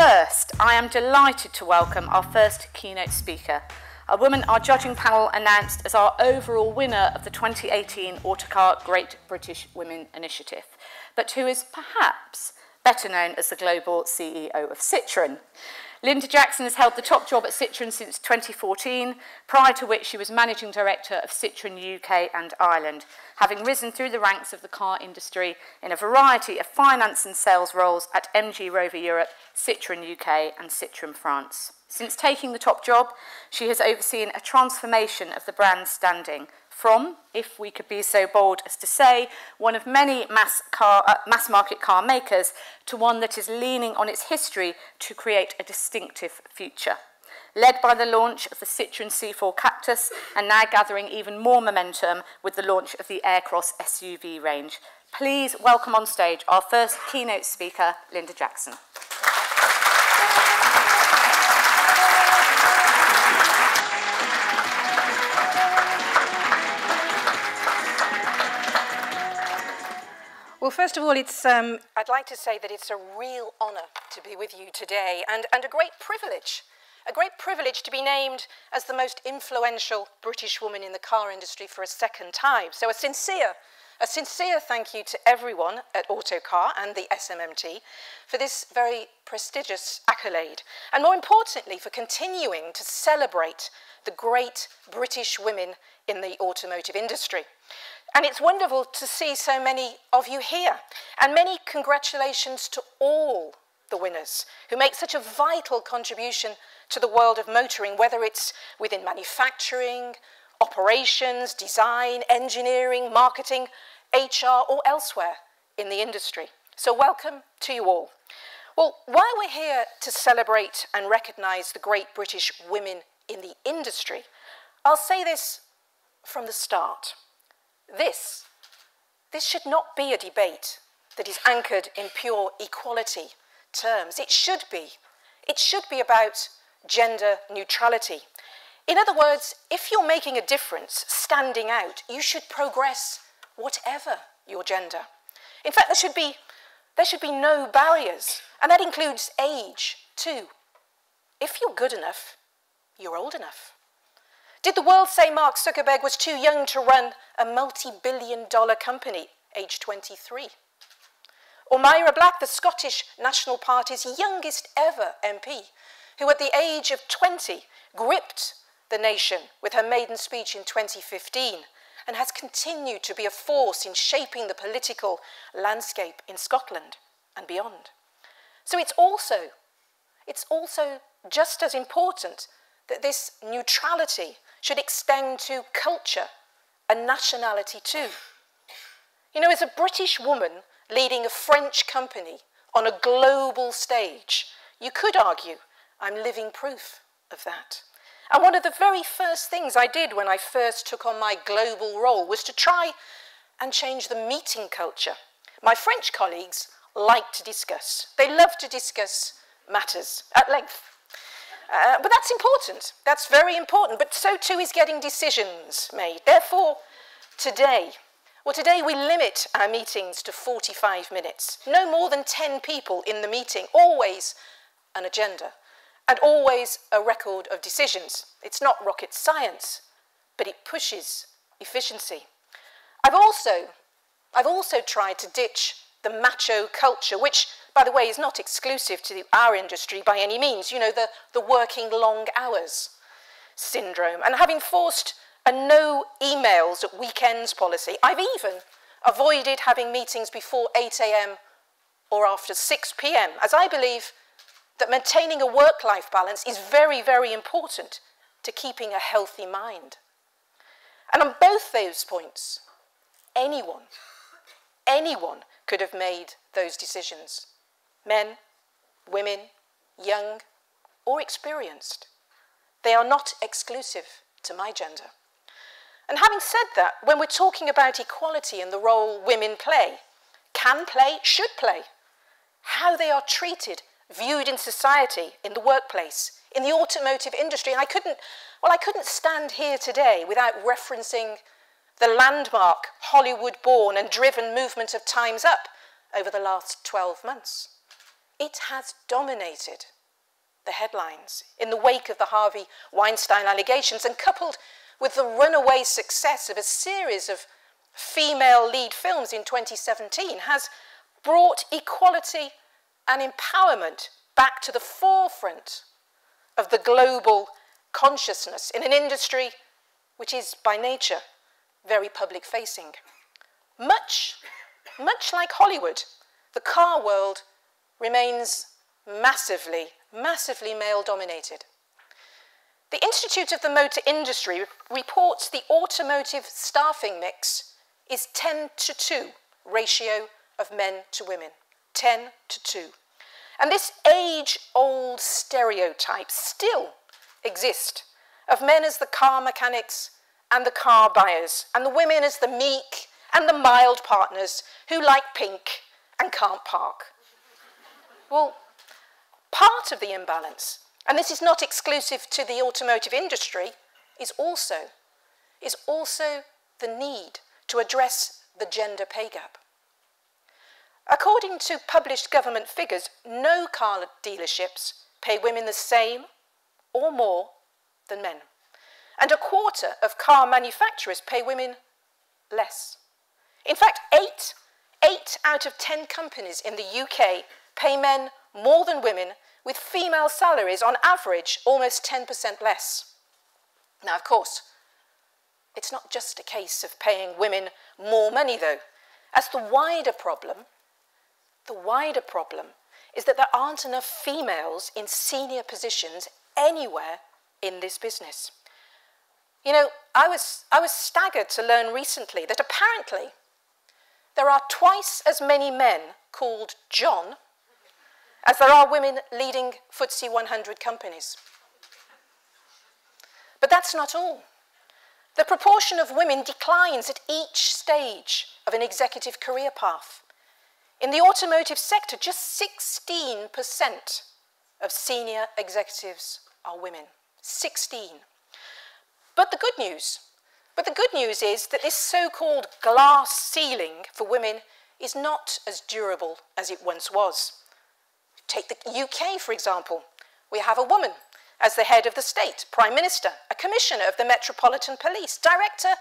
first, I am delighted to welcome our first keynote speaker, a woman our judging panel announced as our overall winner of the 2018 Autocar Great British Women Initiative, but who is perhaps better known as the global CEO of Citroën. Linda Jackson has held the top job at Citroën since 2014, prior to which she was Managing Director of Citroën UK and Ireland, having risen through the ranks of the car industry in a variety of finance and sales roles at MG Rover Europe, Citroën UK and Citroën France. Since taking the top job, she has overseen a transformation of the brand's standing from, if we could be so bold as to say, one of many mass market car makers to one that is leaning on its history to create a distinctive future. Led by the launch of the Citroën C4 Cactus and now gathering even more momentum with the launch of the Aircross SUV range. Please welcome on stage our first keynote speaker, Linda Jackson. Well, first of all, I'd like to say that it's a real honour to be with you today and a great privilege to be named as the most influential British woman in the car industry for a second time. So a sincere thank you to everyone at Autocar and the SMMT for this very prestigious accolade, and more importantly, for continuing to celebrate the great British women in the automotive industry. And it's wonderful to see so many of you here. And many congratulations to all the winners who make such a vital contribution to the world of motoring, whether it's within manufacturing, operations, design, engineering, marketing, HR, or elsewhere in the industry. So welcome to you all. Well, while we're here to celebrate and recognise the great British women in the industry, I'll say this from the start. This should not be a debate that is anchored in pure equality terms. It should be about gender neutrality. In other words, if you're making a difference, standing out, you should progress whatever your gender. In fact, there should be no barriers, and that includes age too. If you're good enough, you're old enough. Did the world say Mark Zuckerberg was too young to run a multi-billion-dollar company, age 23? Or Myra Black, the Scottish National Party's youngest ever MP, who at the age of 20 gripped the nation with her maiden speech in 2015 and has continued to be a force in shaping the political landscape in Scotland and beyond. So it's also just as important that this neutrality should extend to culture and nationality too. You know, as a British woman leading a French company on a global stage, you could argue I'm living proof of that. And one of the very first things I did when I first took on my global role was to try and change the meeting culture. My French colleagues like to discuss. They love to discuss matters at length. But that's important. That's very important. But so too is getting decisions made. Therefore, today we limit our meetings to 45 minutes. No more than 10 people in the meeting. Always an agenda. And always a record of decisions. It's not rocket science, but it pushes efficiency. I've also tried to ditch the macho culture, which, by the way, is not exclusive to our industry by any means. You know, the working long hours syndrome. And having forced a no emails at weekends policy, I've even avoided having meetings before 8 a.m. or after 6 p.m, as I believe that maintaining a work-life balance is very, very important to keeping a healthy mind. And on both those points, anyone could have made those decisions. Men, women, young or experienced. They are not exclusive to my gender. And having said that, when we're talking about equality and the role women play, can play, should play, how they are treated, viewed in society, in the workplace, in the automotive industry, and I couldn't stand here today without referencing the landmark Hollywood-born and driven movement of Time's Up over the last 12 months. it has dominated the headlines in the wake of the Harvey Weinstein allegations, and coupled with the runaway success of a series of female lead films in 2017, has brought equality and empowerment back to the forefront of the global consciousness in an industry which is by nature very public-facing. Much like Hollywood, the car world remains massively male-dominated. The Institute of the Motor Industry reports the automotive staffing mix is 10-to-2 ratio of men to women, 10-to-2. And this age-old stereotype still exists of men as the car mechanics and the car buyers, and the women as the meek and the mild partners who like pink and can't park. Well, part of the imbalance, and this is not exclusive to the automotive industry, is also the need to address the gender pay gap. According to published government figures, no car dealerships pay women the same or more than men. And a quarter of car manufacturers pay women less. In fact, 8 out of 10 companies in the UK pay men more than women, with female salaries on average almost 10% less. Now, of course, it's not just a case of paying women more money, though, as the wider problem is that there aren't enough females in senior positions anywhere in this business. You know, I was staggered to learn recently that apparently there are twice as many men called John as there are women leading FTSE 100 companies. But that's not all. The proportion of women declines at each stage of an executive career path. In the automotive sector, just 16% of senior executives are women. 16. But the good news is that this so-called glass ceiling for women is not as durable as it once was. Take the UK, for example. We have a woman as the head of the state, Prime Minister, a commissioner of the Metropolitan Police, Director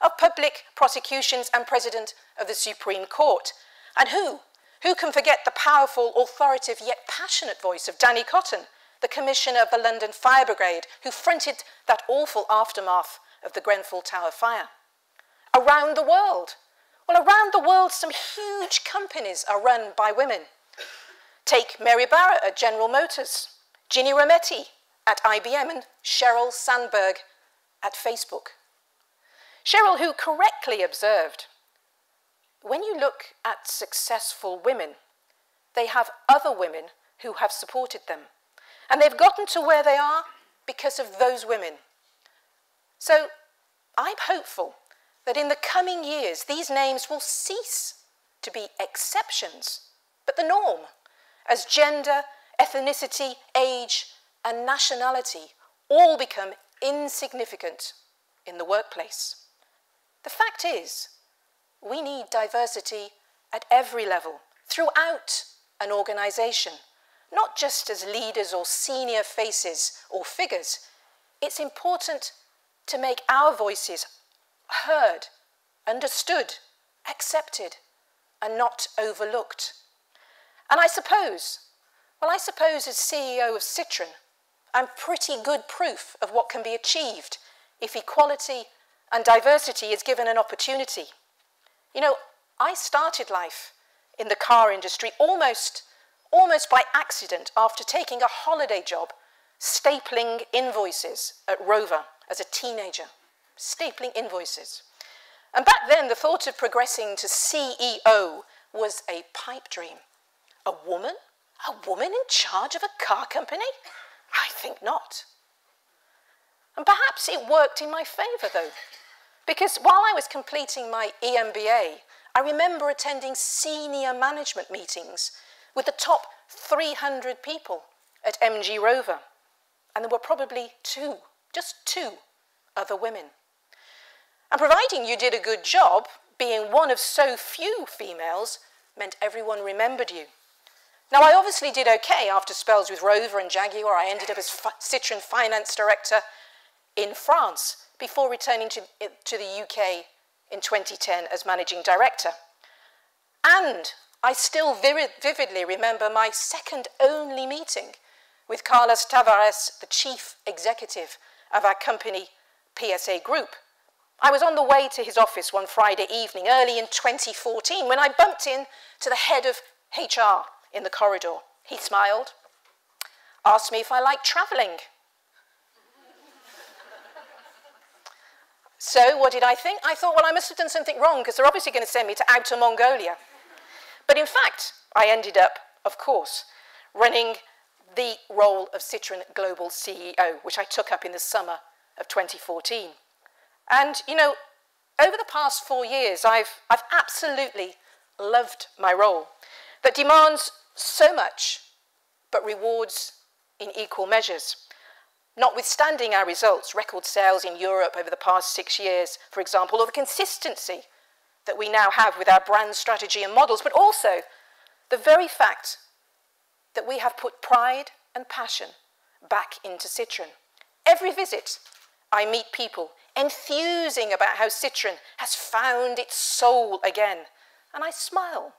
of Public Prosecutions and President of the Supreme Court. And who can forget the powerful, authoritative yet passionate voice of Danny Cotton, the Commissioner of the London Fire Brigade, who fronted that awful aftermath of the Grenfell Tower fire. Around the world, some huge companies are run by women. Take Mary Barra at General Motors, Ginny Rometty at IBM, and Sheryl Sandberg at Facebook. Sheryl, who correctly observed, when you look at successful women, they have other women who have supported them. And they've gotten to where they are because of those women. So I'm hopeful that in the coming years, these names will cease to be exceptions, but the norm, as gender, ethnicity, age, and nationality all become insignificant in the workplace. The fact is, we need diversity at every level, throughout an organisation, not just as leaders or senior faces or figures. It's important to make our voices heard, understood, accepted, and not overlooked. And I suppose as CEO of Citroën, I'm pretty good proof of what can be achieved if equality and diversity is given an opportunity. You know, I started life in the car industry almost by accident after taking a holiday job stapling invoices at Rover as a teenager. Stapling invoices. And back then, the thought of progressing to CEO was a pipe dream. A woman? A woman in charge of a car company? I think not. And perhaps it worked in my favour, though, because while I was completing my EMBA, I remember attending senior management meetings with the top 300 people at MG Rover, and there were probably just two other women. And providing you did a good job, being one of so few females meant everyone remembered you. Now, I obviously did okay after spells with Rover and Jaguar. I ended up as Citroën finance director in France before returning to the UK in 2010 as managing director. And I still vividly remember my second only meeting with Carlos Tavares, the chief executive of our company, PSA Group. I was on the way to his office one Friday evening, early in 2014, when I bumped into the head of HR in the corridor. He smiled, asked me if I liked travelling. So what did I think? I thought, well, I must have done something wrong because they're obviously going to send me to Outer Mongolia. But in fact, I ended up, of course, running the role of Citroën Global CEO, which I took up in the summer of 2014. And, you know, over the past 4 years, I've absolutely loved my role that demands so much, but rewards in equal measures. Notwithstanding our results, record sales in Europe over the past 6 years, for example, or the consistency that we now have with our brand strategy and models, but also the very fact that we have put pride and passion back into Citroën. Every visit, I meet people enthusing about how Citroën has found its soul again. And I smile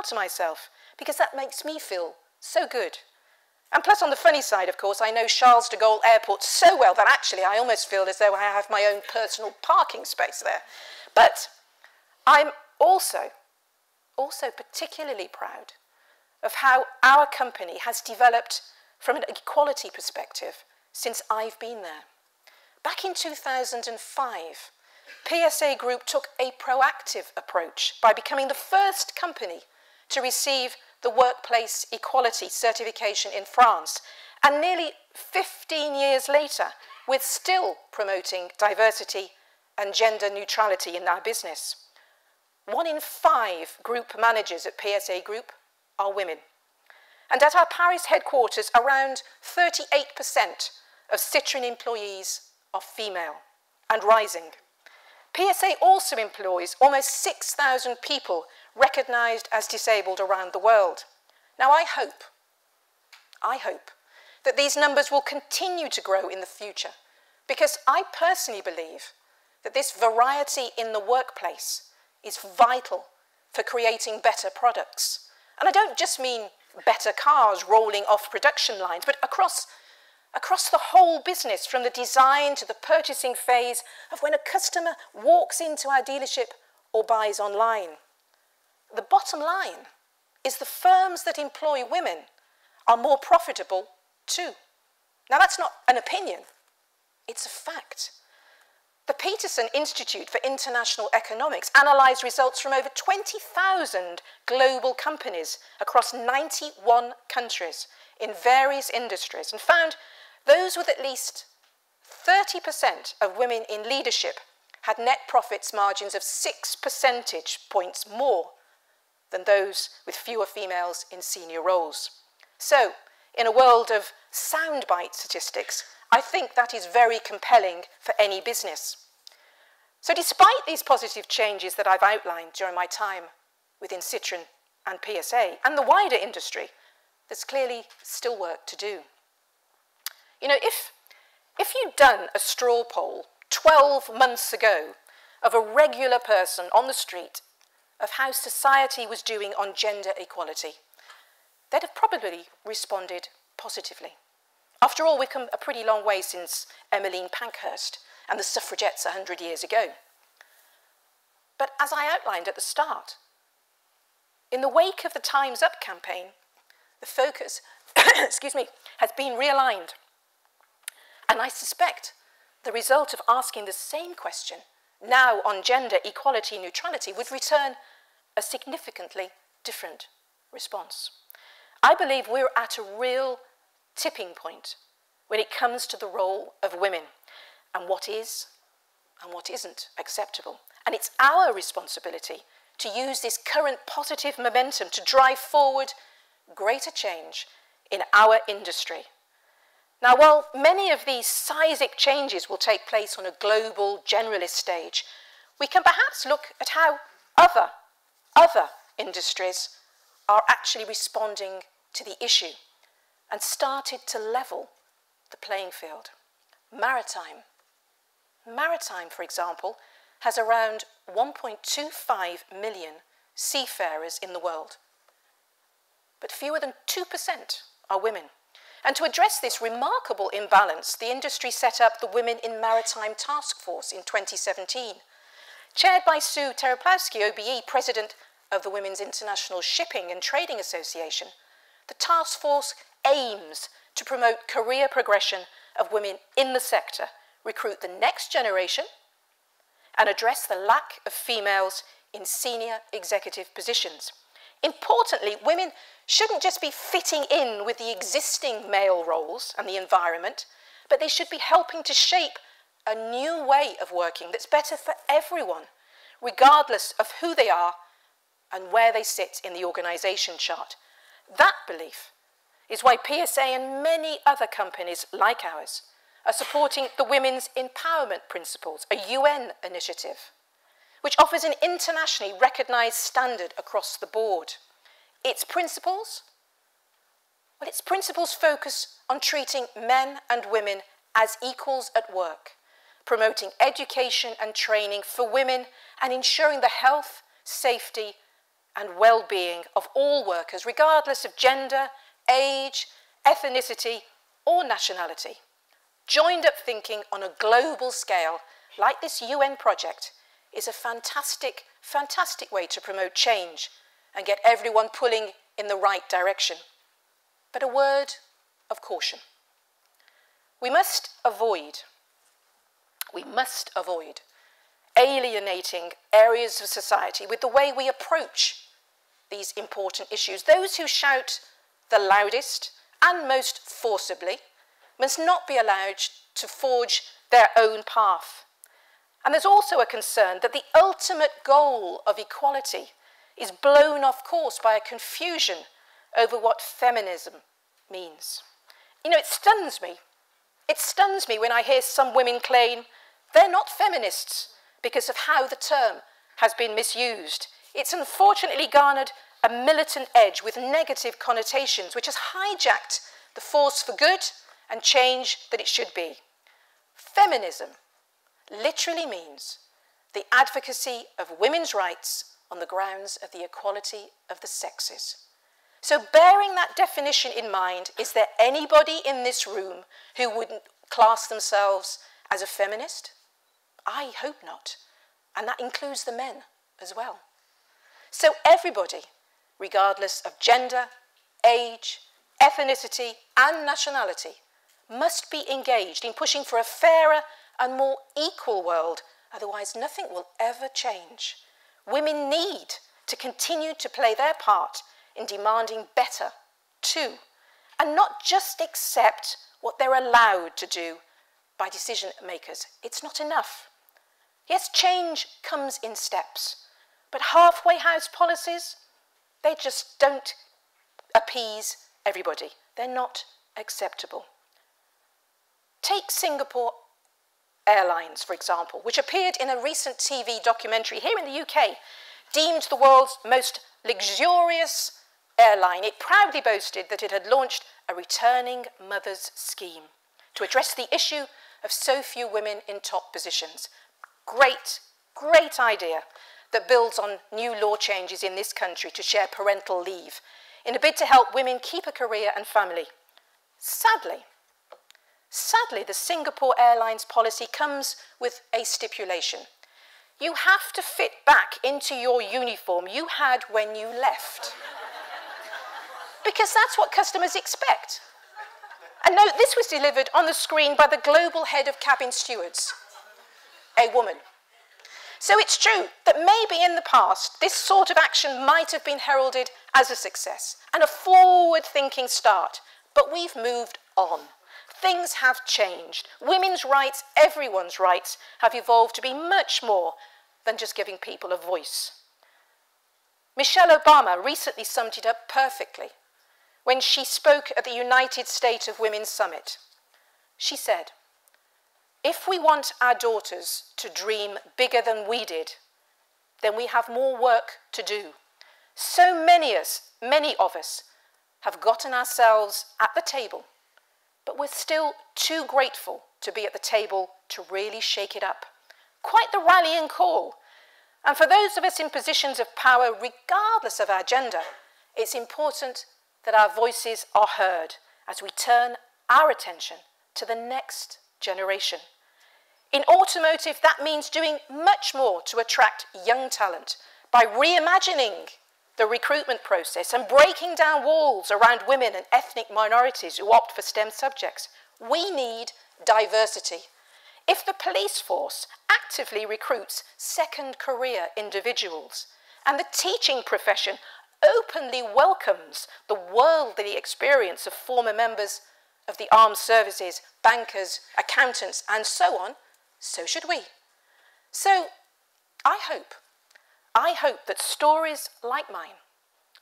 to myself, because that makes me feel so good. And plus, on the funny side, of course, I know Charles de Gaulle Airport so well that actually I almost feel as though I have my own personal parking space there. But I'm also particularly proud of how our company has developed from an equality perspective since I've been there. Back in 2005, PSA Group took a proactive approach by becoming the first company to receive the Workplace Equality certification in France. And nearly 15 years later, we're still promoting diversity and gender neutrality in our business. 1 in 5 group managers at PSA Group are women. And at our Paris headquarters, around 38% of Citroën employees are female and rising. PSA also employs almost 6,000 people recognised as disabled around the world. Now, I hope that these numbers will continue to grow in the future, because I personally believe that this variety in the workplace is vital for creating better products. And I don't just mean better cars rolling off production lines, but across the whole business, from the design to the purchasing phase of when a customer walks into our dealership or buys online. The bottom line is the firms that employ women are more profitable too. Now, that's not an opinion, it's a fact. The Peterson Institute for International Economics analysed results from over 20,000 global companies across 91 countries in various industries and found those with at least 30% of women in leadership had net profits margins of 6 percentage points more than those with fewer females in senior roles. So, in a world of soundbite statistics, I think that is very compelling for any business. So despite these positive changes that I've outlined during my time within Citroën and PSA and the wider industry, there's clearly still work to do. You know, if you'd done a straw poll 12 months ago of a regular person on the street of how society was doing on gender equality, they'd have probably responded positively. After all, we've come a pretty long way since Emmeline Pankhurst and the suffragettes 100 years ago. But as I outlined at the start, in the wake of the Time's Up campaign, the focus has been realigned. And I suspect the result of asking the same question, now on gender equality neutrality, would return a significantly different response. I believe we're at a real tipping point when it comes to the role of women and what is and what isn't acceptable. And it's our responsibility to use this current positive momentum to drive forward greater change in our industry. Now, while many of these seismic changes will take place on a global generalist stage, we can perhaps look at how other industries are actually responding to the issue and started to level the playing field. Maritime, for example, has around 1.25 million seafarers in the world, but fewer than 2% are women. And to address this remarkable imbalance, the industry set up the Women in Maritime Task Force in 2017. Chaired by Sue Teroplowski, OBE, President of the Women's International Shipping and Trading Association, the task force aims to promote career progression of women in the sector, recruit the next generation, and address the lack of females in senior executive positions. Importantly, women shouldn't just be fitting in with the existing male roles and the environment, but they should be helping to shape a new way of working that's better for everyone, regardless of who they are and where they sit in the organisation chart. That belief is why PSA and many other companies like ours are supporting the Women's Empowerment Principles, a UN initiative, which offers an internationally recognised standard across the board. Its principles focus on treating men and women as equals at work, promoting education and training for women and ensuring the health, safety and well-being of all workers, regardless of gender, age, ethnicity or nationality. Joined up thinking on a global scale, like this UN project, is a fantastic way to promote change and get everyone pulling in the right direction. But a word of caution. We must avoid alienating areas of society with the way we approach these important issues. Those who shout the loudest and most forcibly must not be allowed to forge their own path. And there's also a concern that the ultimate goal of equality is blown off course by a confusion over what feminism means. You know, it stuns me. It stuns me when I hear some women claim they're not feminists because of how the term has been misused. It's unfortunately garnered a militant edge with negative connotations, which has hijacked the force for good and change that it should be. Feminism literally means the advocacy of women's rights on the grounds of the equality of the sexes. So bearing that definition in mind, is there anybody in this room who wouldn't class themselves as a feminist? I hope not. And that includes the men as well. So everybody, regardless of gender, age, ethnicity and nationality, must be engaged in pushing for a fairer and more equal world, otherwise nothing will ever change. Women need to continue to play their part in demanding better too, and not just accept what they're allowed to do by decision makers. It's not enough. Yes, change comes in steps, but halfway house policies, they just don't appease everybody. They're not acceptable. Take Singapore Airlines, for example, which appeared in a recent TV documentary here in the UK, deemed the world's most luxurious airline. It proudly boasted that it had launched a returning mothers scheme to address the issue of so few women in top positions. Great idea that builds on new law changes in this country to share parental leave in a bid to help women keep a career and family. Sadly, the Singapore Airlines policy comes with a stipulation. You have to fit back into your uniform you had when you left. Because that's what customers expect. And note, this was delivered on the screen by the global head of cabin stewards, a woman. So it's true that maybe in the past, this sort of action might have been heralded as a success and a forward-thinking start, but we've moved on. Things have changed. Women's rights, everyone's rights, have evolved to be much more than just giving people a voice. Michelle Obama recently summed it up perfectly when she spoke at the United States of Women Summit. She said, "If we want our daughters to dream bigger than we did, then we have more work to do. So many of us have gotten ourselves at the table, but we're still too grateful to be at the table to really shake it up. Quite the rallying call. And for those of us in positions of power, regardless of our gender, it's important that our voices are heard as we turn our attention to the next generation. In automotive, that means doing much more to attract young talent by reimagining the recruitment process and breaking down walls around women and ethnic minorities who opt for STEM subjects. We need diversity. If the police force actively recruits second career individuals and the teaching profession openly welcomes the worldly experience of former members of the armed services, bankers, accountants, and so on, so should we. So I hope that stories like mine,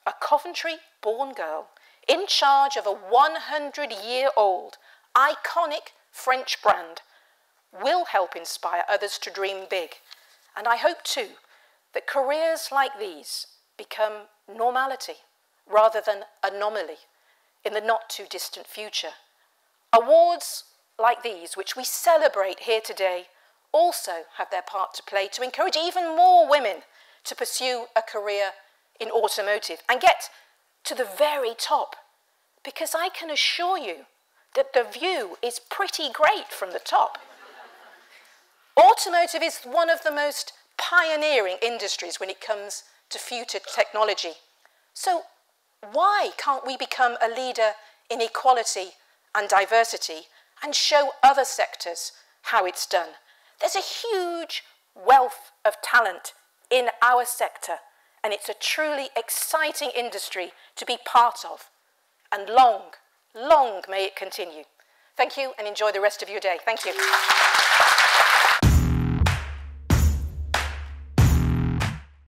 a Coventry-born girl in charge of a 100-year-old iconic French brand, will help inspire others to dream big. And I hope too that careers like these become normality rather than anomaly in the not too distant future. Awards like these, which we celebrate here today, also have their part to play to encourage even more women to pursue a career in automotive and get to the very top, because I can assure you that the view is pretty great from the top. Automotive is one of the most pioneering industries when it comes to future technology. So why can't we become a leader in equality and diversity and show other sectors how it's done? There's a huge wealth of talent in our sector, and it's a truly exciting industry to be part of. And long, long may it continue. Thank you, and enjoy the rest of your day. Thank you.